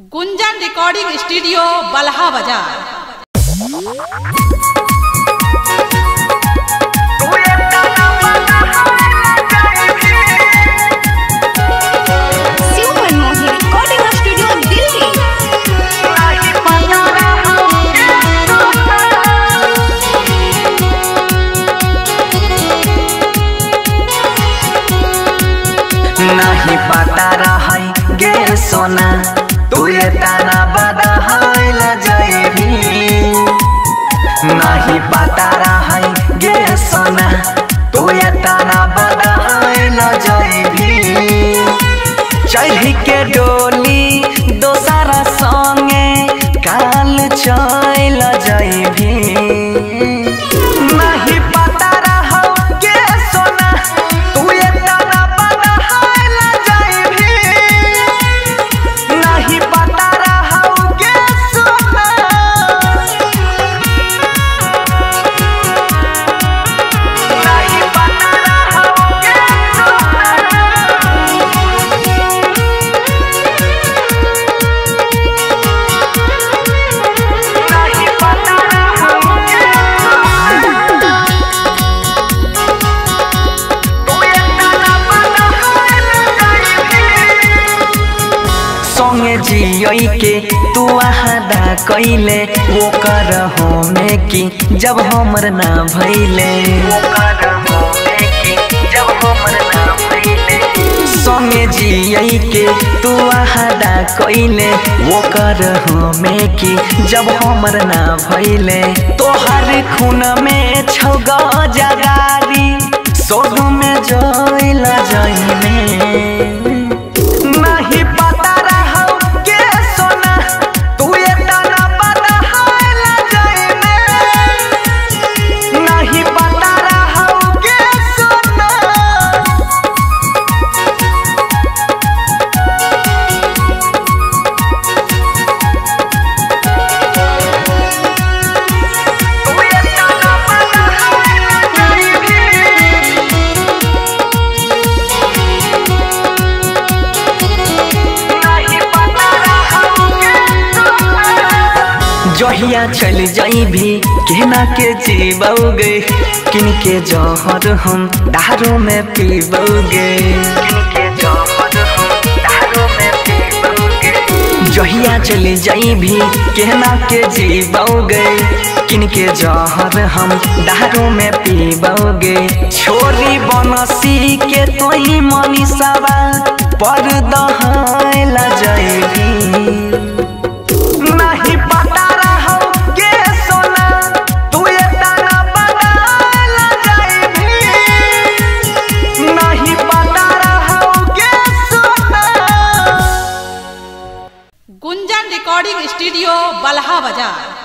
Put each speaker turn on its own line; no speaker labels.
गुंजन recording studio Balha बाजार।
नहीं पता रही गे सोना तू ये ताना बदहाइल जाइबी। नहीं पता रही गे सोना तू ये ताना बदहाइल जाइबी। चढ़ी के डोली दोसरा संगे काल चल जाइबी। नहीं पता रहो गे सोना तू ये ताना बदहाइल जाइबी। नहीं पता रहो गे सोना। नहीं पता रहो गे सोना। नहीं पता रहो गे सोना। तू ये ताना बदहाइल जाइबी। संगे जियई के तू आहादा कइले वो कर होमे की जब हमर ना भइले। संगे जियई के तू आहादा कइले वो कर होमे की जब हमर ना भइले। तोहर खून में छौग जगारी सोग में जइल जाइने। नहीं पता रहो गे सोना तू ये ताना बदहाइल जाइबे। नहीं पता रहो गे सोना। तू ये ताना बदहाइल जाइबे। नहीं पता रहो गे सोना। जहिया चल जाइबी केना के जीबोगे किन के जहर हम दारू में पीबोगे। जहिया चल जाइबी केना के जीबोगे किन के जहर हम दारू में पीबोगे। छोरी बनसी के तोही मनीषावा पर दहाइल जाइबी। नहीं पता रहो गे सोना तू ये ताना बदहाइल जाइबी। नहीं पता रहो गे सोना।
गुंजन रिकॉर्डिंग स्टूडियो बल्हा बाजार।